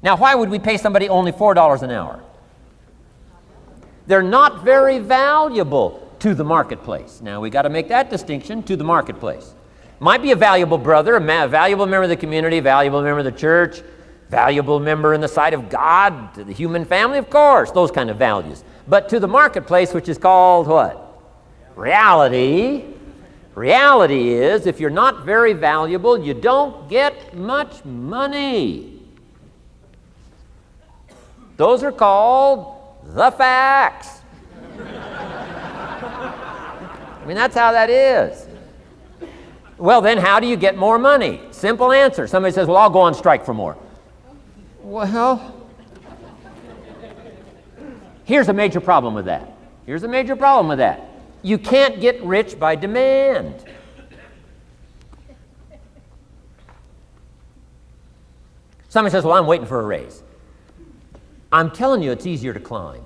Now, why would we pay somebody only $4 an hour? They're not very valuable to the marketplace. Now, we got to make that distinction, to the marketplace. Might be a valuable brother, a valuable member of the community, valuable member of the church, valuable member in the sight of God, to the human family, of course, those kind of values. But to the marketplace, which is called what? Reality. Reality is, if you're not very valuable, you don't get much money. Those are called the facts. I mean, that's how that is. Well, then how do you get more money? Simple answer. Somebody says, well, I'll go on strike for more. Well, here's a major problem with that. Here's a major problem with that. You can't get rich by demand. Somebody says, well, I'm waiting for a raise. I'm telling you, it's easier to climb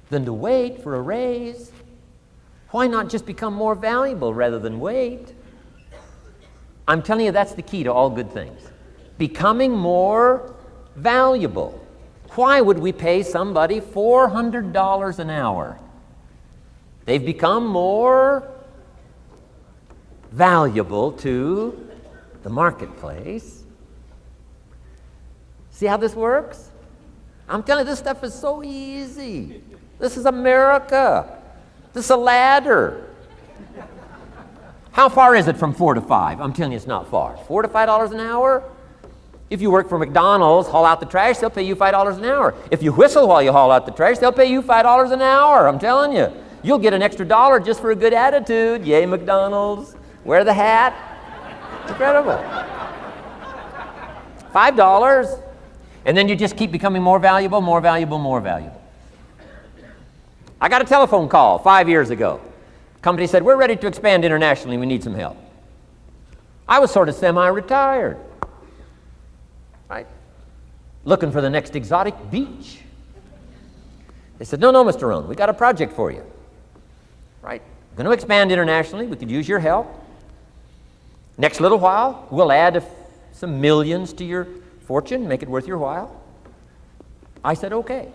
than to wait for a raise. Why not just become more valuable rather than wait? I'm telling you, that's the key to all good things. Becoming more valuable. Why would we pay somebody $400 an hour? They've become more valuable to the marketplace. See how this works? I'm telling you, this stuff is so easy. This is America. This is a ladder. How far is it from 4 to 5? I'm telling you, it's not far. $4 to $5 an hour? If you work for McDonald's, haul out the trash, they'll pay you $5 an hour. If you whistle while you haul out the trash, they'll pay you $5 an hour. I'm telling you. You'll get an extra $1 just for a good attitude. Yay, McDonald's. Wear the hat. It's incredible. $5. And then you just keep becoming more valuable, more valuable, more valuable. I got a telephone call 5 years ago. The company said, we're ready to expand internationally. We need some help. I was sort of semi-retired, right? Looking for the next exotic beach. They said, no, Mr. Rohn, we got a project for you, right? We're going to expand internationally. We could use your help. Next little while, we'll add some millions to your fortune, make it worth your while. I said, okay.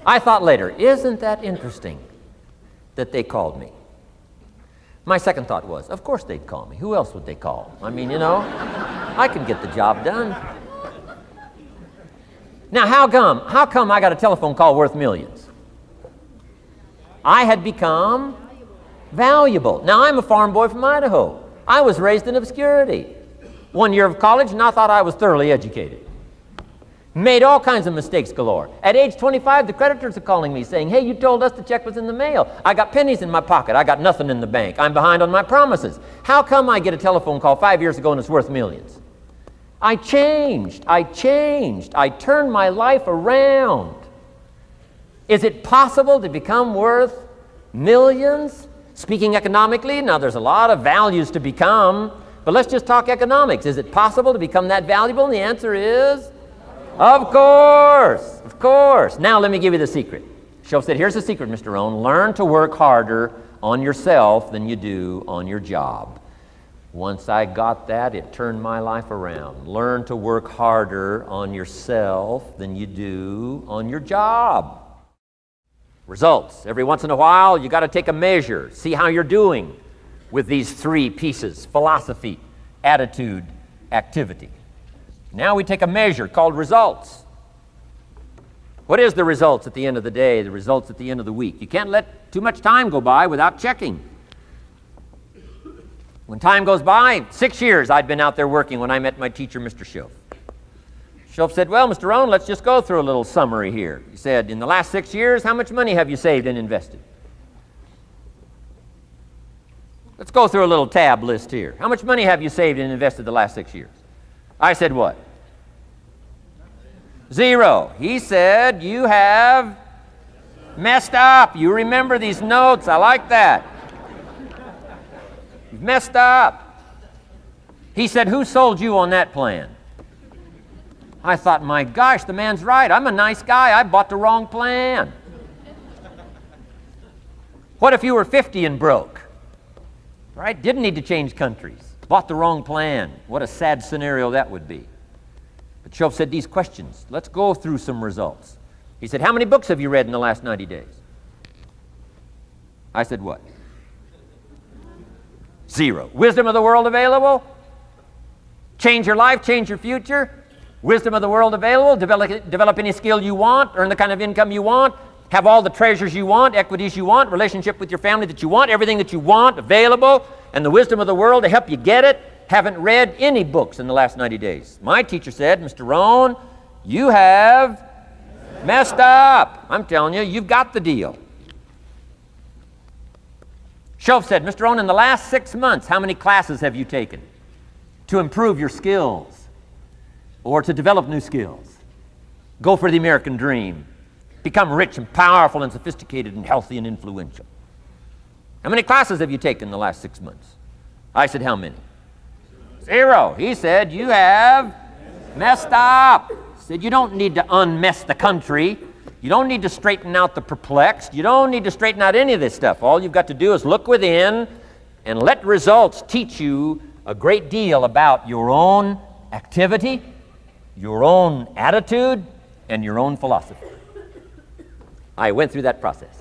I thought later, isn't that interesting that they called me? My second thought was, of course they'd call me. Who else would they call? I mean, you know, I can get the job done. Now, how come I got a telephone call worth millions? I had become valuable. Now, I'm a farm boy from Idaho. I was raised in obscurity. 1 year of college, and I thought I was thoroughly educated. Made all kinds of mistakes galore. At age 25, the creditors are calling me saying, hey, you told us the check was in the mail. I got pennies in my pocket. I got nothing in the bank. I'm behind on my promises. How come I get a telephone call 5 years ago and it's worth millions? I changed. I turned my life around. Is it possible to become worth millions? Speaking economically, now there's a lot of values to become, but let's just talk economics. Is it possible to become that valuable? And the answer is, of course, of course. Now let me give you the secret. Shoaff said, here's the secret, Mr. Rohn. Learn to work harder on yourself than you do on your job. Once I got that, it turned my life around. Learn to work harder on yourself than you do on your job. Results. Every once in a while, you got to take a measure, see how you're doing with these three pieces: philosophy, attitude, activity. Now we take a measure called results. What is the results at the end of the day, the results at the end of the week? You can't let too much time go by without checking. When time goes by, 6 years I'd been out there working when I met my teacher, Mr. Shoaff. Shoaff said, well, Mr. Rohn, let's just go through a little summary here. He said, in the last 6 years, how much money have you saved and invested? Let's go through a little tab list here. How much money have you saved and invested the last 6 years? I said, what? 0. He said, you have messed up. You remember these notes. I like that. You've messed up. He said, who sold you on that plan? I thought, my gosh, the man's right. I'm a nice guy. I bought the wrong plan. What if you were 50 and broke? Right? Didn't need to change countries. Bought the wrong plan. What a sad scenario that would be. But Shoaff said these questions. Let's go through some results. He said, how many books have you read in the last 90 days? I said, what? 0. Wisdom of the world available? Change your life, change your future? Wisdom of the world available? Develop any skill you want, earn the kind of income you want, have all the treasures you want, equities you want, relationship with your family that you want, everything that you want available, and the wisdom of the world to help you get it. Haven't read any books in the last 90 days. My teacher said, Mr. Rohn, you have messed up. I'm telling you, you've got the deal. Shoaff said, Mr. Rohn, in the last 6 months, how many classes have you taken to improve your skills or to develop new skills? Go for the American dream. Become rich and powerful and sophisticated and healthy and influential. How many classes have you taken in the last 6 months? I said, how many? 0. He said, you have messed up. He said, you don't need to unmess the country. You don't need to straighten out the perplexed. You don't need to straighten out any of this stuff. All you've got to do is look within and let results teach you a great deal about your own activity, your own attitude, and your own philosophy. I went through that process.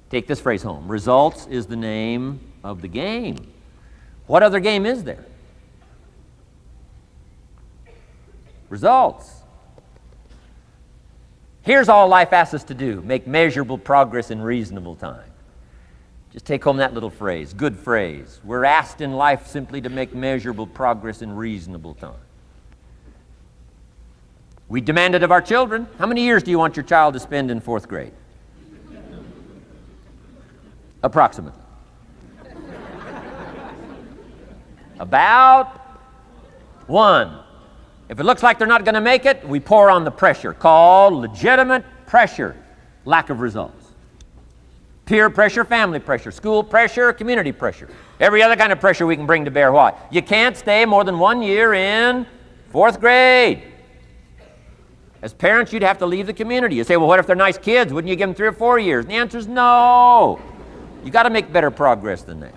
Take this phrase home. Results is the name of the game. What other game is there? Results. Here's all life asks us to do. Make measurable progress in reasonable time. Just take home that little phrase. Good phrase. We're asked in life simply to make measurable progress in reasonable time. We demand it of our children. How many years do you want your child to spend in 4th grade? Approximately. About 1. If it looks like they're not going to make it, we pour on the pressure, called legitimate pressure, lack of results. Peer pressure, family pressure, school pressure, community pressure. Every other kind of pressure we can bring to bear. Why? You can't stay more than 1 year in 4th grade. As parents, you'd have to leave the community. You say, well, what if they're nice kids? Wouldn't you give them 3 or 4 years? And the answer is no. You got to make better progress than that.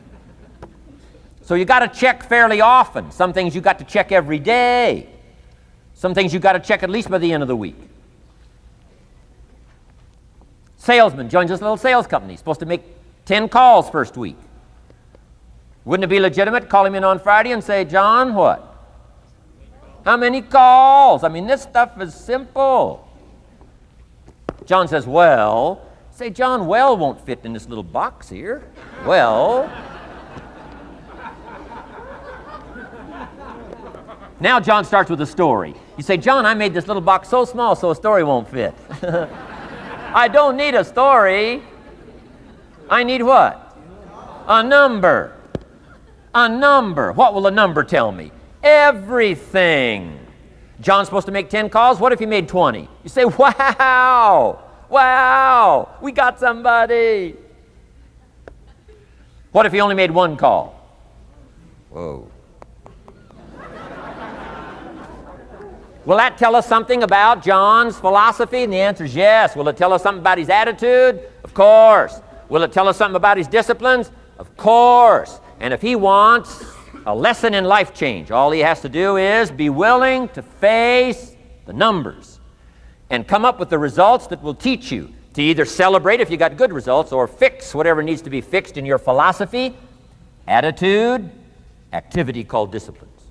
So you got to check fairly often. Some things you got to check every day. Some things you got to check at least by the end of the week. Salesman joins this little sales company. Supposed to make 10 calls first week. Wouldn't it be legitimate? Call him in on Friday and say, John, what? How many calls? I mean, this stuff is simple. John says, well. Say, John, well won't fit in this little box here. Well. Now John starts with a story. You say, John, I made this little box so small so a story won't fit. I don't need a story. I need what? A number. A number. What will a number tell me? Everything. John's supposed to make 10 calls. What if he made 20? You say, wow. Wow. We got somebody. What if he only made 1 call? Whoa. Will that tell us something about John's philosophy? And the answer is yes. Will it tell us something about his attitude? Of course. Will it tell us something about his disciplines? Of course. And if he wants a lesson in life change, all he has to do is be willing to face the numbers and come up with the results that will teach you to either celebrate if you got good results or fix whatever needs to be fixed in your philosophy, attitude, activity called disciplines.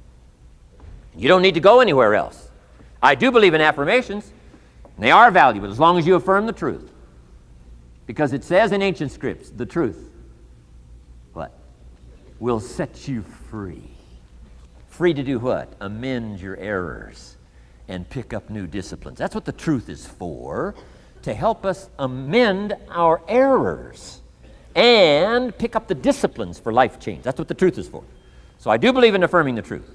You don't need to go anywhere else. I do believe in affirmations. They are valuable as long as you affirm the truth. Because it says in ancient scripts, the truth, what? Will set you free. Free to do what? Amend your errors and pick up new disciplines. That's what the truth is for, to help us amend our errors and pick up the disciplines for life change. That's what the truth is for. So I do believe in affirming the truth.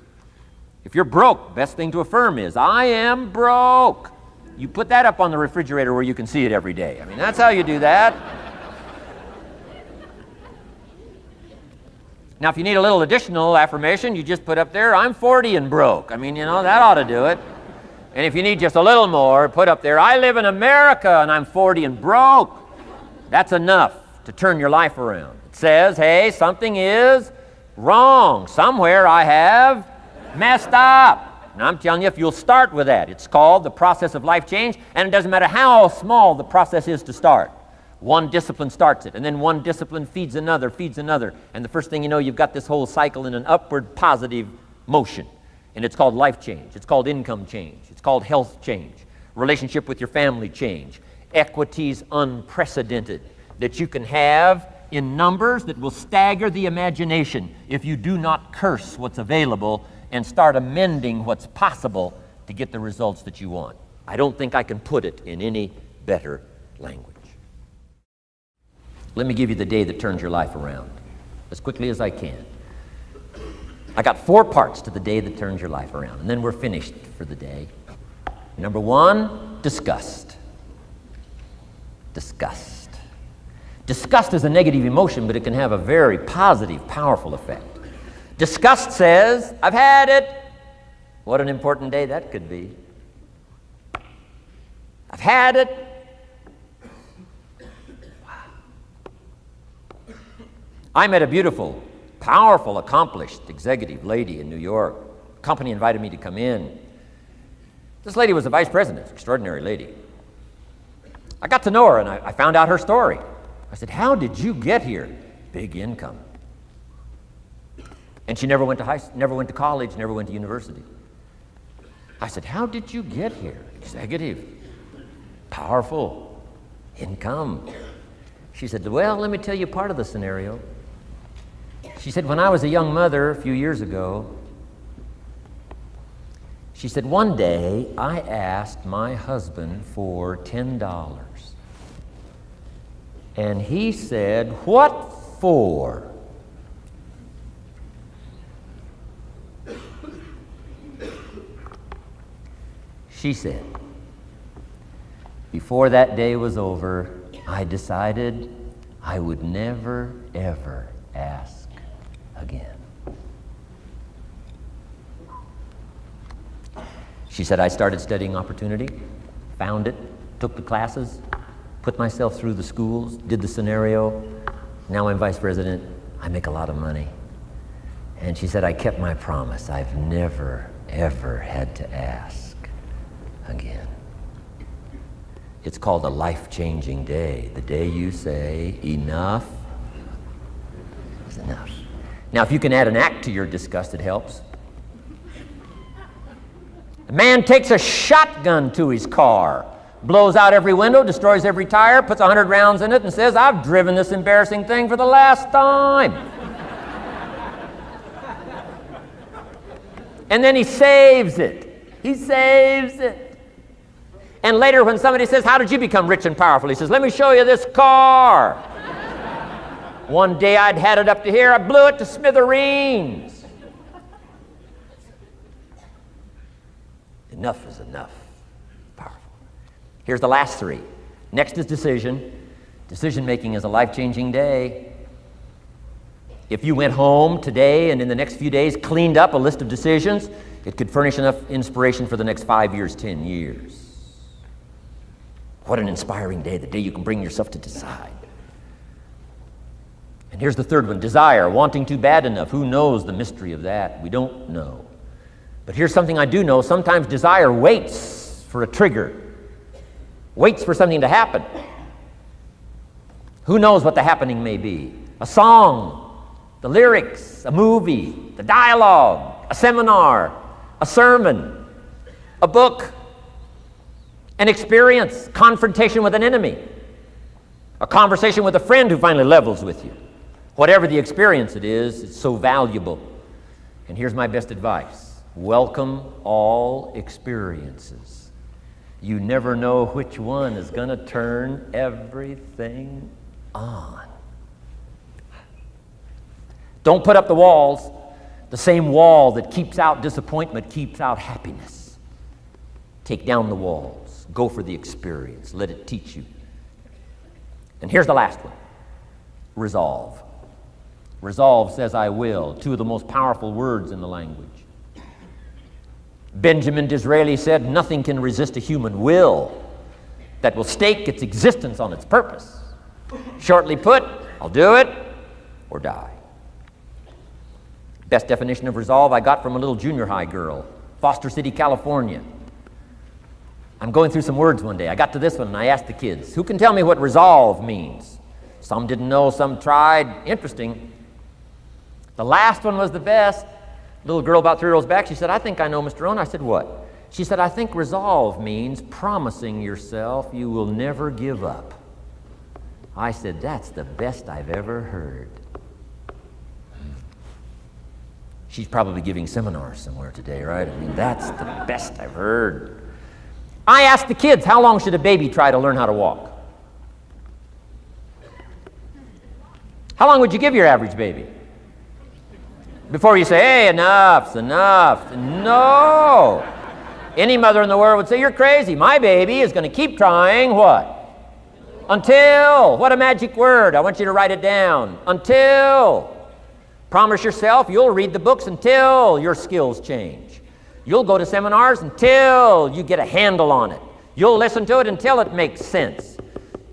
If you're broke, best thing to affirm is, I am broke. You put that up on the refrigerator where you can see it every day. I mean, that's how you do that. Now, if you need a little additional affirmation, you just put up there, I'm 40 and broke. I mean, you know, that ought to do it. And if you need just a little more, put up there, I live in America and I'm 40 and broke. That's enough to turn your life around. It says, hey, something is wrong. Somewhere I have messed up. And I'm telling you, if you'll start with that, it's called the process of life change, and it doesn't matter how small the process is to start. One discipline starts it, and then one discipline feeds another, and the first thing you know, you've got this whole cycle in an upward positive motion. And it's called life change. It's called income change. It's called health change. Relationship with your family change. Equities unprecedented that you can have in numbers that will stagger the imagination if you do not curse what's available and start amending what's possible to get the results that you want. I don't think I can put it in any better language. Let me give you the day that turns your life around as quickly as I can. I got 4 parts to the day that turns your life around, and then we're finished for the day. Number 1, disgust. Disgust. Disgust is a negative emotion, but it can have a very positive, powerful effect. Disgust says, I've had it. What an important day that could be. I've had it. Wow. I met a beautiful, powerful, accomplished executive lady in New York. The company invited me to come in. This lady was a vice president, extraordinary lady. I got to know her and I found out her story. I said, how did you get here? Big income. And she never went to college, never went to university. I said, how did you get here? Executive, powerful, income. She said, well, let me tell you part of the scenario. She said, when I was a young mother a few years ago, she said, one day I asked my husband for $10. And he said, what for? She said, before that day was over, I decided I would never, ever ask again. She said, I started studying opportunity, found it, took the classes, put myself through the schools, did the scenario. Now I'm vice president. I make a lot of money. And she said, I kept my promise. I've never, ever had to ask again. It's called a life-changing day. The day you say, enough is enough. Now, if you can add an act to your disgust, it helps. A man takes a shotgun to his car, blows out every window, destroys every tire, puts 100 rounds in it, and says, I've driven this embarrassing thing for the last time. And then he saves it. He saves it. And later when somebody says, how did you become rich and powerful? He says, let me show you this car. One day I'd had it up to here, I blew it to smithereens. Enough is enough. Powerful. Here's the last 3. Next is decision. Decision making is a life-changing day. If you went home today and in the next few days cleaned up a list of decisions, it could furnish enough inspiration for the next 5 years, 10 years. What an inspiring day, the day you can bring yourself to decide. And here's the 3rd one, desire, wanting to bad enough. Who knows the mystery of that? We don't know. But here's something I do know. Sometimes desire waits for a trigger, waits for something to happen. Who knows what the happening may be? A song, the lyrics, a movie, the dialogue, a seminar, a sermon, a book, an experience, confrontation with an enemy, a conversation with a friend who finally levels with you. Whatever the experience it is, it's so valuable. And here's my best advice. Welcome all experiences. You never know which one is going to turn everything on. Don't put up the walls. The same wall that keeps out disappointment keeps out happiness. Take down the walls. Go for the experience. Let it teach you. And here's the last one. Resolve. Resolve says I will. 2 of the most powerful words in the language. Benjamin Disraeli said, nothing can resist a human will that will stake its existence on its purpose. Shortly put, I'll do it or die. Best definition of resolve I got from a little junior high girl Foster City, California. I'm going through some words one day. I got to this one and I asked the kids, who can tell me what resolve means? Some didn't know, some tried. Interesting. The last one was the best. Little girl about 3 rows back, she said, I think I know, Mr. Rohn. I said, what? She said, I think resolve means promising yourself you will never give up. I said, that's the best I've ever heard. She's probably giving seminars somewhere today, right? I mean, that's the best I've heard. I asked the kids, how long should a baby try to learn how to walk? How long would you give your average baby? Before you say, hey, enough's enough. No. Any mother in the world would say, you're crazy. My baby is going to keep trying what? Until. What a magic word. I want you to write it down. Until. Promise yourself you'll read the books until your skills change. You'll go to seminars until you get a handle on it. You'll listen to it until it makes sense.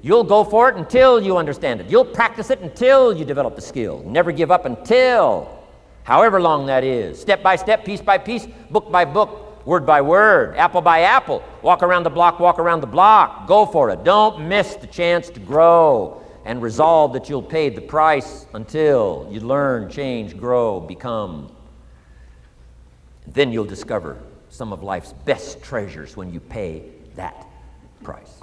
You'll go for it until you understand it. You'll practice it until you develop the skill. Never give up until. However long that is, step by step, piece by piece, book by book, word by word, apple by apple, walk around the block, go for it. Don't miss the chance to grow and resolve that you'll pay the price until you learn, change, grow, become. Then you'll discover some of life's best treasures when you pay that price.